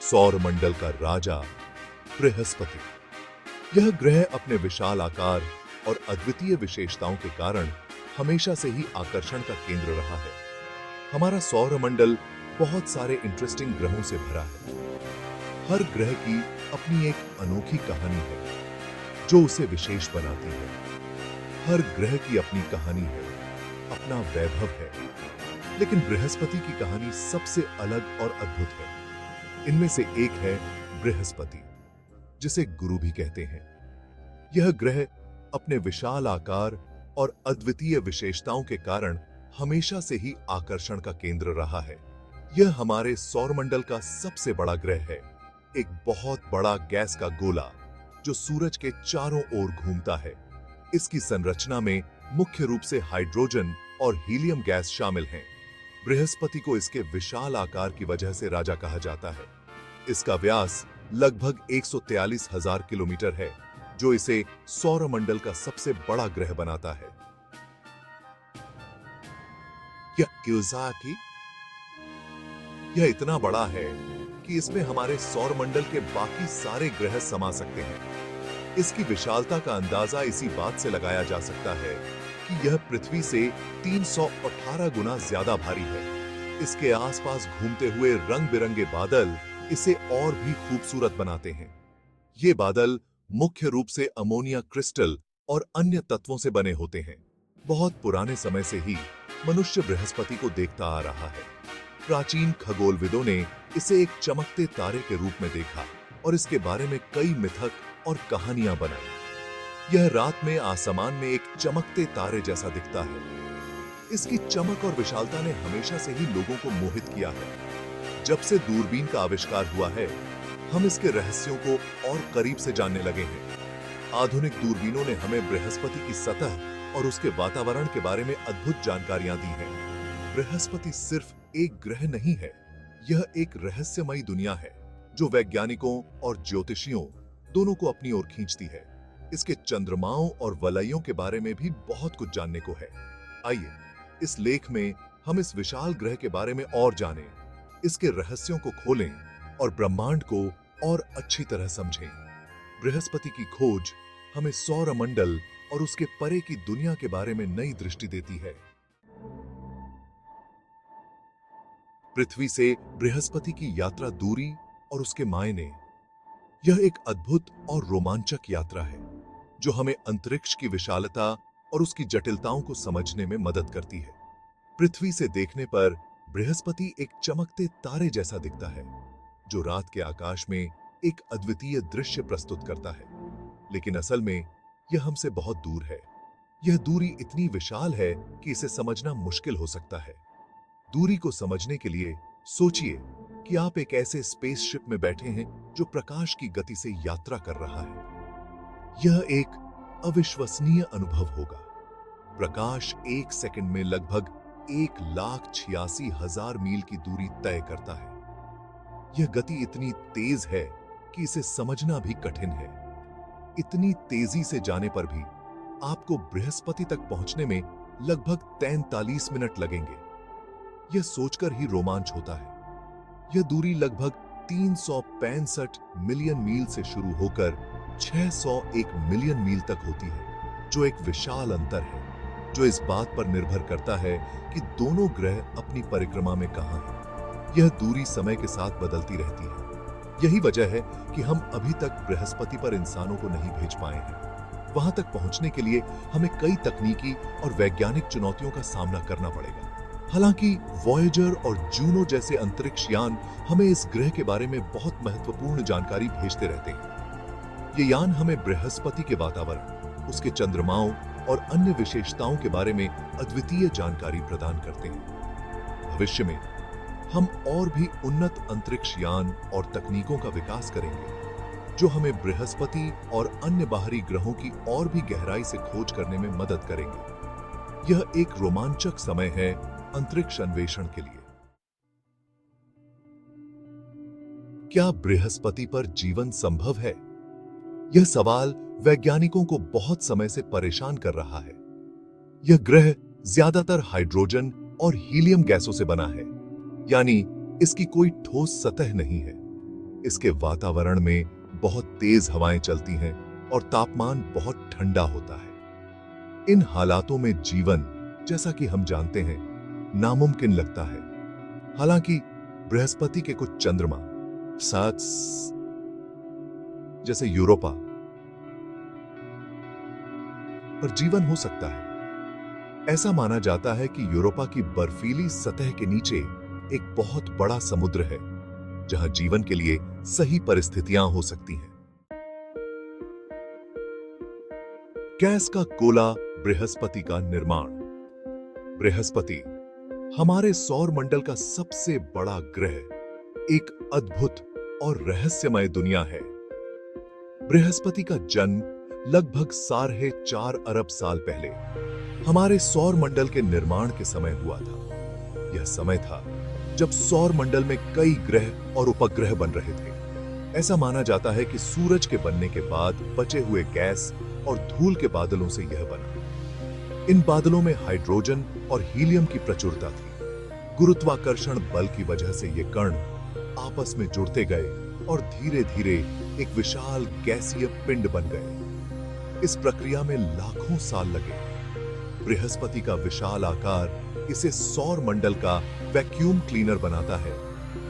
सौर मंडल का राजा बृहस्पति। यह ग्रह अपने विशाल आकार और अद्वितीय विशेषताओं के कारण हमेशा से ही आकर्षण का केंद्र रहा है। हमारा सौर मंडल बहुत सारे इंटरेस्टिंग ग्रहों से भरा है। हर ग्रह की अपनी एक अनोखी कहानी है जो उसे विशेष बनाती है। हर ग्रह की अपनी कहानी है, अपना वैभव है, लेकिन बृहस्पति की कहानी सबसे अलग और अद्भुत है। इनमें से एक है बृहस्पति, जिसे गुरु भी कहते हैं। यह ग्रह अपने विशाल आकार और अद्वितीय विशेषताओं के कारण हमेशा से ही आकर्षण का केंद्र रहा है। यह हमारे सौरमंडल का सबसे बड़ा ग्रह है, एक बहुत बड़ा गैस का गोला जो सूरज के चारों ओर घूमता है। इसकी संरचना में मुख्य रूप से हाइड्रोजन और हीलियम गैस शामिल हैं। बृहस्पति को इसके विशाल आकार की वजह से राजा कहा जाता है। इसका व्यास लगभग 143,000 किलोमीटर है, जो इसे सौरमंडल का सबसे बड़ा ग्रह बनाता है। यह इतना बड़ा है कि इसमें हमारे सौरमंडल के बाकी सारे ग्रह समा सकते हैं। इसकी विशालता का अंदाजा इसी बात से लगाया जा सकता है कि यह पृथ्वी से 318 गुना ज्यादा भारी है। इसके आसपास घूमते हुए रंग बिरंगे बादल इसे और भी खूबसूरत बनाते हैं। ये बादल मुख्य रूप से अमोनिया क्रिस्टल और अन्य तत्वों से बने होते हैं। बहुत पुराने समय से ही मनुष्य बृहस्पति को देखता आ रहा है। प्राचीन खगोलविदों ने इसे एक चमकते तारे के रूप में देखा और इसके बारे में कई मिथक और कहानियां बनाई। यह रात में आसमान में एक चमकते तारे जैसा दिखता है। इसकी चमक और विशालता ने हमेशा से ही लोगों को मोहित किया है। जब से दूरबीन का आविष्कार हुआ है, हम इसके रहस्यों को और करीब से जानने लगे हैं। आधुनिक दूरबीनों ने हमें बृहस्पति की सतह और उसके वातावरण के बारे में अद्भुत जानकारियां दी हैं। बृहस्पति सिर्फ एक ग्रह नहीं है, यह एक रहस्यमयी दुनिया है जो वैज्ञानिकों और ज्योतिषियों दोनों को अपनी ओर खींचती है। इसके चंद्रमाओं और वलयों के बारे में भी बहुत कुछ जानने को है। आइए इस लेख में हम इस विशाल ग्रह के बारे में और जानें, इसके रहस्यों को खोलें और ब्रह्मांड को और अच्छी तरह समझें। बृहस्पति की खोज हमें सौरमंडल और उसके परे की दुनिया के बारे में नई दृष्टि देती है। पृथ्वी से बृहस्पति की यात्रा दूरी और उसके मायने। यह एक अद्भुत और रोमांचक यात्रा है जो हमें अंतरिक्ष की विशालता और उसकी जटिलताओं को समझने में मदद करती है। पृथ्वी से देखने पर बृहस्पति एक चमकते तारे जैसा दिखता है जो रात के आकाश में एक अद्वितीय दृश्य प्रस्तुत करता है, लेकिन असल में यह हमसे बहुत दूर है। यह दूरी इतनी विशाल है कि इसे समझना मुश्किल हो सकता है। दूरी को समझने के लिए सोचिए कि आप एक ऐसे स्पेसशिप में बैठे हैं जो प्रकाश की गति से यात्रा कर रहा है। यह एक अविश्वसनीय अनुभव होगा। प्रकाश एक सेकंड में लगभग 1,86,000 मील की दूरी तय करता है। यह गति इतनी तेज है कि इसे समझना भी कठिन है। इतनी तेजी से जाने पर भी आपको बृहस्पति तक पहुंचने में लगभग 43 मिनट लगेंगे। यह सोचकर ही रोमांच होता है। यह दूरी लगभग 365 मिलियन मील से शुरू होकर 601 मिलियन मील तक होती है, जो एक विशाल अंतर है जो इस बात पर निर्भर करता है कि दोनों ग्रह अपनी परिक्रमा में कहां हैं। यह दूरी समय के साथ बदलती रहती है। यही वजह है कि हम अभी तक बृहस्पति पर इंसानों को नहीं भेज पाए हैं। वहां तक पहुंचने के लिए हमें कई तकनीकी और वैज्ञानिक चुनौतियों का सामना करना पड़ेगा। हालांकि वॉयेजर और जूनो जैसे अंतरिक्ष यान हमें इस ग्रह के बारे में बहुत महत्वपूर्ण जानकारी भेजते रहते हैं। ये यान हमें बृहस्पति के वातावरण, उसके चंद्रमाओं और अन्य विशेषताओं के बारे में अद्वितीय जानकारी प्रदान करते हैं। भविष्य में हम और भी उन्नत अंतरिक्ष यान और तकनीकों का विकास करेंगे जो हमें बृहस्पति और अन्य बाहरी ग्रहों की और भी गहराई से खोज करने में मदद करेंगे। यह एक रोमांचक समय है अंतरिक्ष अन्वेषण के लिए। क्या बृहस्पति पर जीवन संभव है? यह सवाल वैज्ञानिकों को बहुत समय से परेशान कर रहा है। यह ग्रह ज्यादातर हाइड्रोजन और हीलियम गैसों से बना है, यानी इसकी कोई ठोस सतह नहीं है। इसके वातावरण में बहुत तेज हवाएं चलती हैं और तापमान बहुत ठंडा होता है। इन हालातों में जीवन, जैसा कि हम जानते हैं, नामुमकिन लगता है। हालांकि बृहस्पति के कुछ चंद्रमा साथ जैसे यूरोपा पर जीवन हो सकता है। ऐसा माना जाता है कि यूरोपा की बर्फीली सतह के नीचे एक बहुत बड़ा समुद्र है जहां जीवन के लिए सही परिस्थितियां हो सकती हैं। गैस का गोला बृहस्पति का निर्माण। बृहस्पति हमारे सौर मंडल का सबसे बड़ा ग्रह, एक अद्भुत और रहस्यमय दुनिया है। बृहस्पति का जन्म लगभग 4.5 अरब साल पहले हमारे सौर मंडल के निर्माण के समय हुआ था। यह समय था जब सौर मंडल में कई ग्रह और उपग्रह बन रहे थे। ऐसा माना जाता है कि सूरज के बनने के बाद बचे हुए गैस और धूल के बादलों से यह बना। इन बादलों में हाइड्रोजन और हीलियम की प्रचुरता थी। गुरुत्वाकर्षण बल की वजह से ये कण आपस में जुड़ते गए और धीरे धीरे एक विशाल गैसीय पिंड बन गए। इस प्रक्रिया में लाखों साल लगे। बृहस्पति का विशाल आकार इसे सौर मंडल का वैक्यूम क्लीनर बनाता है,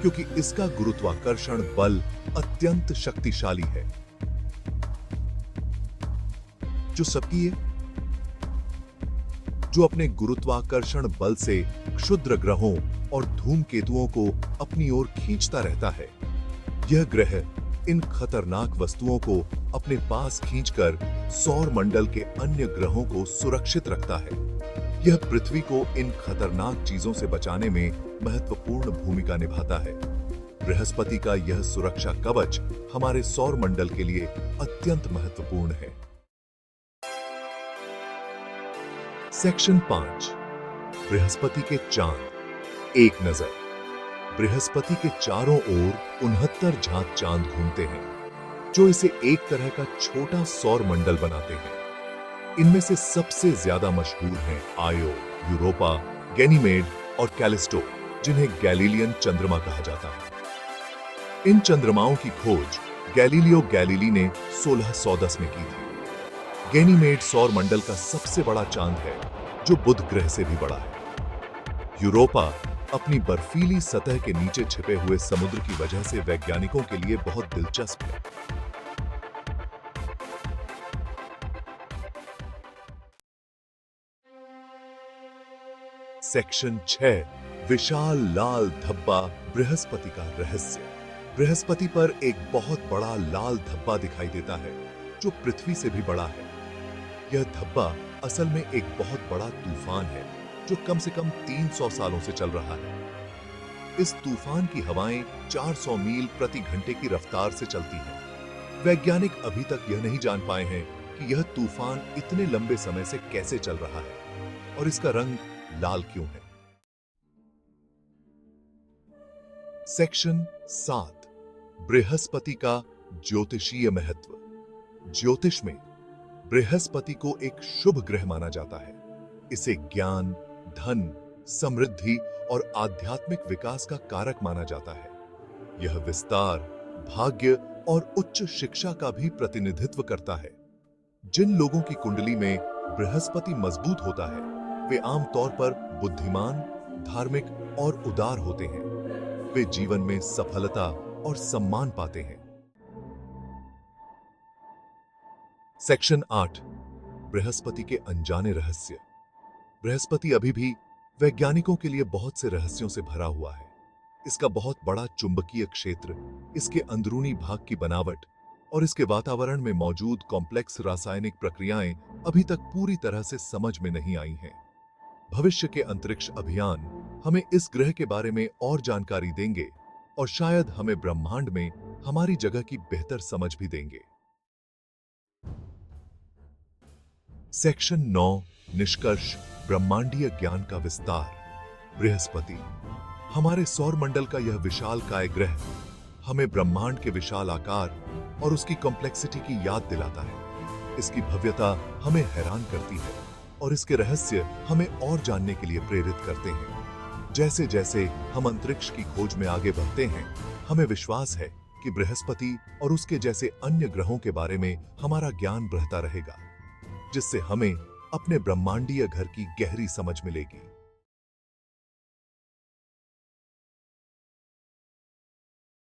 क्योंकि इसका गुरुत्वाकर्षण बल अत्यंत शक्तिशाली है। जो अपने गुरुत्वाकर्षण बल से क्षुद्र ग्रहों और धूमकेतुओं को अपनी ओर खींचता रहता है। यह ग्रह इन खतरनाक वस्तुओं को अपने पास खींचकर सौर मंडल के अन्य ग्रहों को सुरक्षित रखता है। यह पृथ्वी को इन खतरनाक चीजों से बचाने में महत्वपूर्ण भूमिका निभाता है। बृहस्पति का यह सुरक्षा कवच हमारे सौर मंडल के लिए अत्यंत महत्वपूर्ण है। सेक्शन 5, बृहस्पति के चांद। एक नजर। बृहस्पति के चारों ओर 69 झांक चांद घूमते हैं, जो इसे एक तरह का छोटा सौर मंडल बनाते हैं। इनमें से सबसे ज्यादा मशहूर हैं आयो, यूरोपा, गैनीमेड और कैलिस्टो, जिन्हें गैलीलियन चंद्रमा कहा जाता है। इन चंद्रमाओं की खोज गैलीलियो गैलीली ने 1610 में की थी। गैनीमेड सौर मंडल का सबसे बड़ा चांद है, जो बुध ग्रह से भी बड़ा है। यूरोपा अपनी बर्फीली सतह के नीचे छिपे हुए समुद्र की वजह से वैज्ञानिकों के लिए बहुत दिलचस्प है। सेक्शन 6, विशाल लाल धब्बा बृहस्पति का रहस्य। बृहस्पति पर एक बहुत बड़ा लाल धब्बा दिखाई देता है, जो पृथ्वी से भी बड़ा है। यह धब्बा असल में एक बहुत बड़ा तूफान है, जो कम से कम 300 सालों से चल रहा है। इस तूफान की हवाएं 400 मील प्रति घंटे की रफ्तार से चलती हैं। वैज्ञानिक अभी तक यह नहीं जान पाए हैं कि यह तूफान इतने लंबे समय से कैसे चल रहा है और इसका रंग लाल क्यों है। सेक्शन 7, बृहस्पति का ज्योतिषीय महत्व। ज्योतिष में बृहस्पति को एक शुभ ग्रह माना जाता है। इसे ज्ञान, धन, समृद्धि और आध्यात्मिक विकास का कारक माना जाता है। यह विस्तार, भाग्य और उच्च शिक्षा का भी प्रतिनिधित्व करता है। जिन लोगों की कुंडली में बृहस्पति मजबूत होता है, वे आमतौर पर बुद्धिमान, धार्मिक और उदार होते हैं। वे जीवन में सफलता और सम्मान पाते हैं। सेक्शन 8, बृहस्पति के अनजाने रहस्य। बृहस्पति अभी भी वैज्ञानिकों के लिए बहुत से रहस्यों से भरा हुआ है। इसका बहुत बड़ा चुंबकीय क्षेत्र, इसके अंदरूनी भाग की बनावट और इसके वातावरण में मौजूद कॉम्प्लेक्स रासायनिक प्रक्रियाएं अभी तक पूरी तरह से समझ में नहीं आई हैं। भविष्य के अंतरिक्ष अभियान हमें इस ग्रह के बारे में और जानकारी देंगे और शायद हमें ब्रह्मांड में हमारी जगह की बेहतर समझ भी देंगे। सेक्शन 9, निष्कर्ष, ब्रह्मांडीय ज्ञान का विस्तार। बृहस्पति, हमारे सौर मंडल का यह विशालकाय ग्रह हमें ब्रह्मांड के विशाल आकार और उसकी कॉम्प्लेक्सिटी की याद दिलाता है। इसकी भव्यता हमें हैरान करती है और इसके रहस्य हमें और जानने के लिए प्रेरित करते हैं। जैसे जैसे हम अंतरिक्ष की खोज में आगे बढ़ते हैं, हमें विश्वास है जबकि बृहस्पति और उसके जैसे अन्य ग्रहों के बारे में हमारा ज्ञान बढ़ता रहेगा, जिससे हमें अपने ब्रह्मांडीय घर की गहरी समझ मिलेगी।